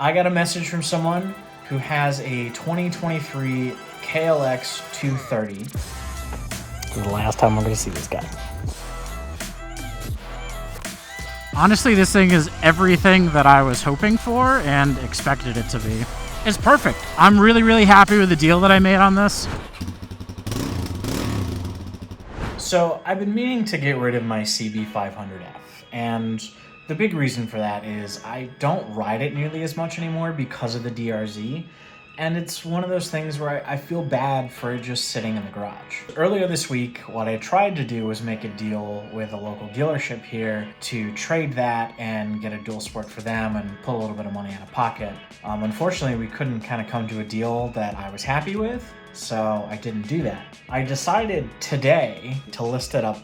I got a message from someone who has a 2023 KLX 230. This is the last time I'm going to see this guy. Honestly, this thing is everything that I was hoping for and expected it to be. It's perfect. I'm really, really happy with the deal that I made on this. So I've been meaning to get rid of my CB500F, and the big reason for that is I don't ride it nearly as much anymore because of the DRZ, and it's one of those things where I feel bad for it just sitting in the garage. Earlier this week, what I tried to do was make a deal with a local dealership here to trade that and get a dual sport for them and pull a little bit of money out of pocket. Unfortunately, we couldn't kind of come to a deal that I was happy with, so I didn't do that. I decided today to list it up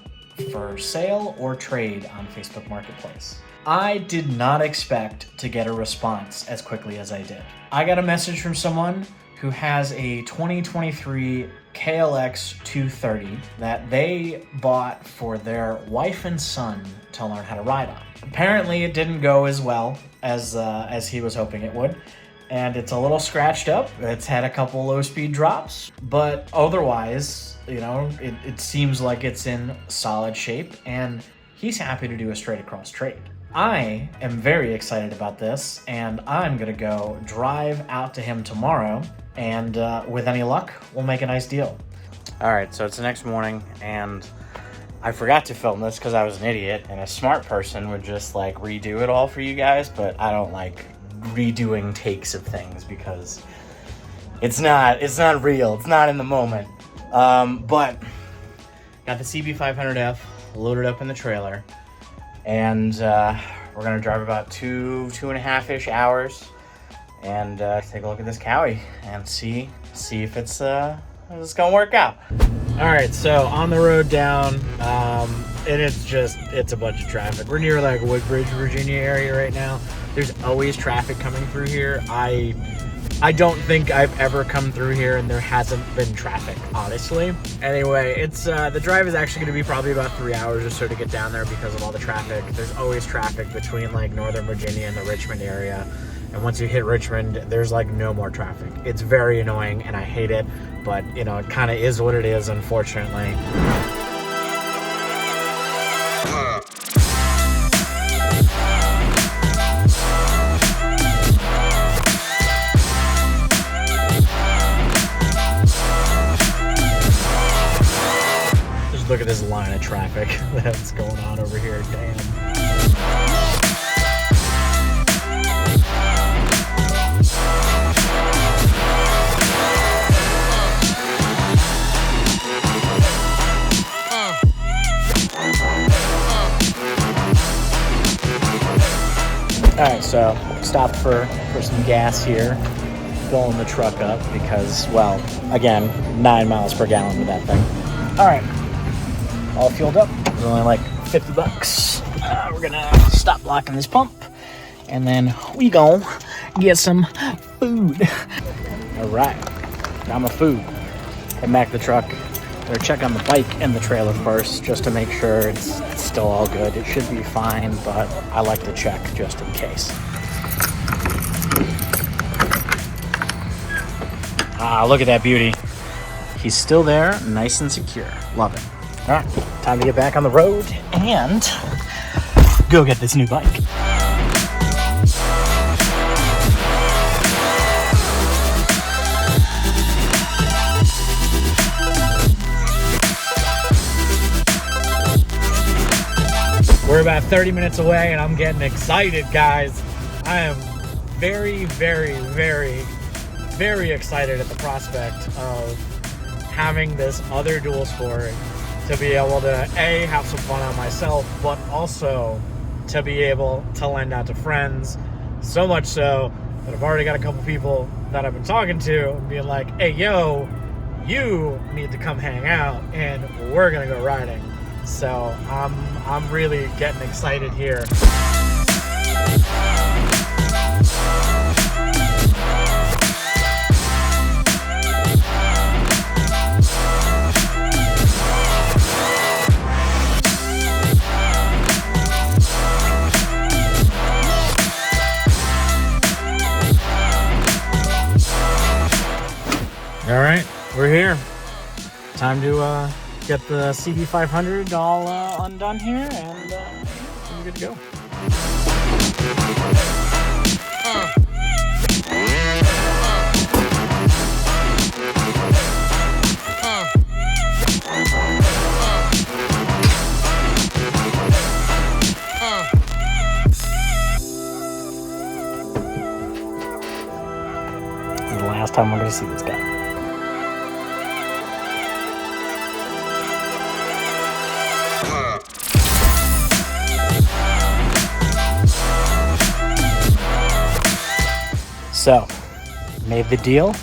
for sale or trade on Facebook Marketplace. I did not expect to get a response as quickly as I did. I got a message from someone who has a 2023 KLX 230 that they bought for their wife and son to learn how to ride on. Apparently it didn't go as well as he was hoping it would, and it's a little scratched up. It's had a couple low speed drops, but otherwise, you know, it seems like it's in solid shape, and he's happy to do a straight across trade. I am very excited about this, and I'm gonna go drive out to him tomorrow, and with any luck, we'll make a nice deal. All right, so it's the next morning, and I forgot to film this because I was an idiot, and a smart person would just like redo it all for you guys, but I don't like redoing takes of things because it's not real, it's not in the moment. But got the CB500F loaded up in the trailer, and we're gonna drive about 2.5-ish hours and take a look at this Cowie and see if it's gonna work out. All right, so on the road down, and it's a bunch of traffic. We're near like Woodbridge, Virginia area right now. There's always traffic coming through here. I don't think I've ever come through here and there hasn't been traffic, honestly. Anyway, it's the drive is actually going to be probably about 3 hours or so to get down there because of all the traffic. There's always traffic between like Northern Virginia and the Richmond area. And once you hit Richmond, there's like no more traffic. It's very annoying and I hate it, but you know, it kind of is what it is, unfortunately. Look at this line of traffic that's going on over here, damn. Alright, so stopped for some gas here, filling the truck up because, well, again, 9 miles per gallon with that thing. Alright. All fueled up. It was only like $50. We're gonna stop blocking this pump, and then we gon' get some food. All right, got my food. Head back to the truck. Better check on the bike and the trailer first, just to make sure it's still all good. It should be fine, but I like to check just in case. Ah, look at that beauty. He's still there, nice and secure. Love it. All right, time to get back on the road and go get this new bike. We're about 30 minutes away and I'm getting excited, guys. I am very, very, very, very excited at the prospect of having this other dual sport, to be able to A, have some fun on myself, but also to be able to lend out to friends. So much so that I've already got a couple people that I've been talking to and being like, hey, yo, you need to come hang out and we're gonna go riding. So I'm really getting excited here. All right, we're here. Time to get the CB500 all undone here, and we're good to go. This is the last time we're going to see this guy. So, made the deal,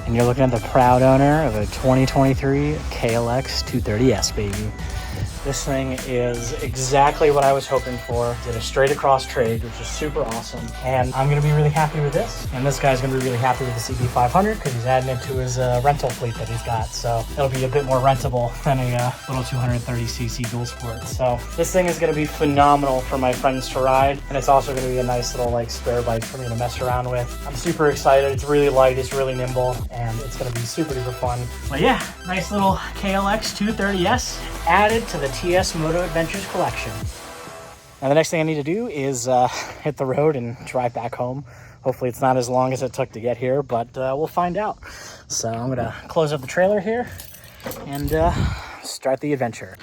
and you're looking at the proud owner of a 2023 KLX 230S, baby. This thing is exactly what I was hoping for. Did a straight across trade, which is super awesome. And I'm gonna be really happy with this. And this guy's gonna be really happy with the CB500 because he's adding it to his rental fleet that he's got. So it'll be a bit more rentable than a little 230cc dual sport. So this thing is gonna be phenomenal for my friends to ride. And it's also gonna be a nice little like spare bike for me to mess around with. I'm super excited. It's really light, it's really nimble, and it's gonna be super duper fun. But yeah, nice little KLX 230S added to the TS Moto Adventures collection. Now the next thing I need to do is hit the road and drive back home. Hopefully it's not as long as it took to get here, but we'll find out. So I'm gonna close up the trailer here and start the adventure.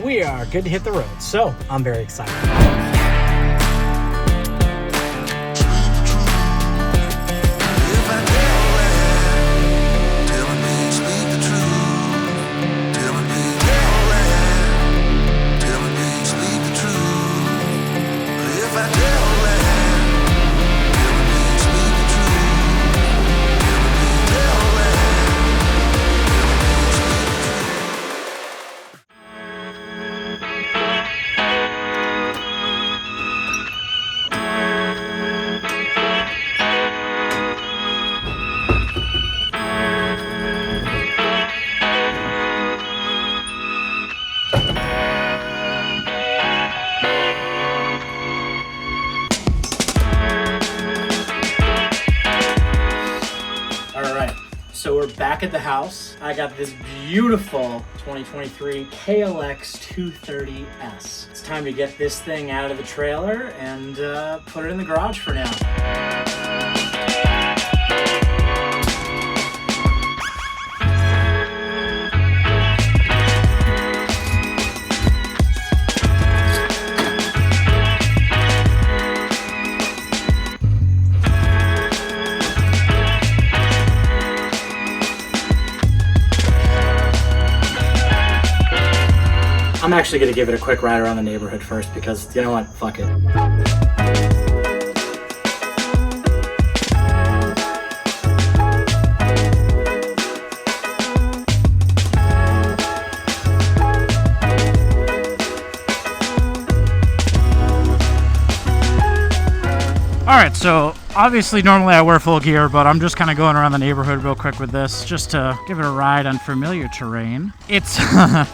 We are good to hit the road, so I'm very excited. So we're back at the house. I got this beautiful 2023 KLX 230S. It's time to get this thing out of the trailer and put it in the garage for now. I'm actually gonna give it a quick ride around the neighborhood first because, you know what, fuck it. Alright, so obviously normally I wear full gear, but I'm just kind of going around the neighborhood real quick with this just to give it a ride on familiar terrain. It's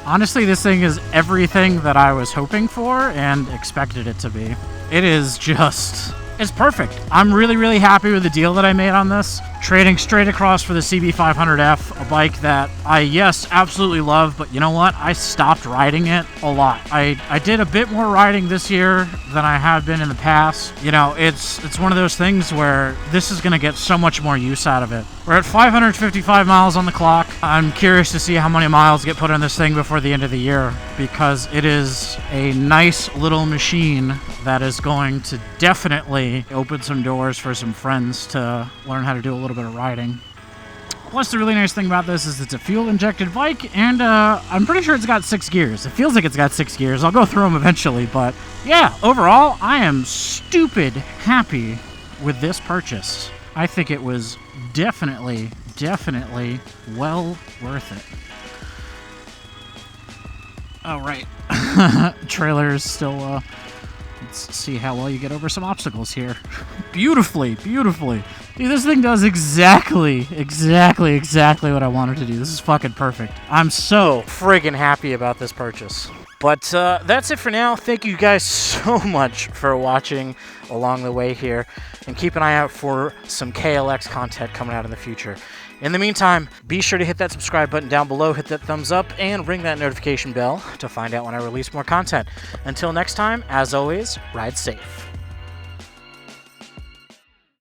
honestly, this thing is everything that I was hoping for and expected it to be. It is just, it's perfect. I'm really, really happy with the deal that I made on this. Trading straight across for the CB500F, a bike that I, yes, absolutely love, but you know what? I stopped riding it a lot. I did a bit more riding this year than I have been in the past. You know, it's one of those things where this is going to get so much more use out of it. We're at 555 miles on the clock. I'm curious to see how many miles get put on this thing before the end of the year, because it is a nice little machine that is going to definitely open some doors for some friends to learn how to do a little bit of riding. Plus, the really nice thing about this is it's a fuel-injected bike, and I'm pretty sure it's got 6 gears. It feels like it's got 6 gears. I'll go through them eventually, but yeah, overall, I am stupid happy with this purchase. I think it was definitely well worth it. Oh, right. Trailer is still Let's see how well you get over some obstacles here. Beautifully, beautifully. Dude, this thing does exactly what I wanted to do. This is fucking perfect. I'm so friggin' happy about this purchase. But that's it for now. Thank you guys so much for watching along the way here. And keep an eye out for some KLX content coming out in the future. In the meantime, be sure to hit that subscribe button down below, hit that thumbs up, and ring that notification bell to find out when I release more content. Until next time, as always, ride safe.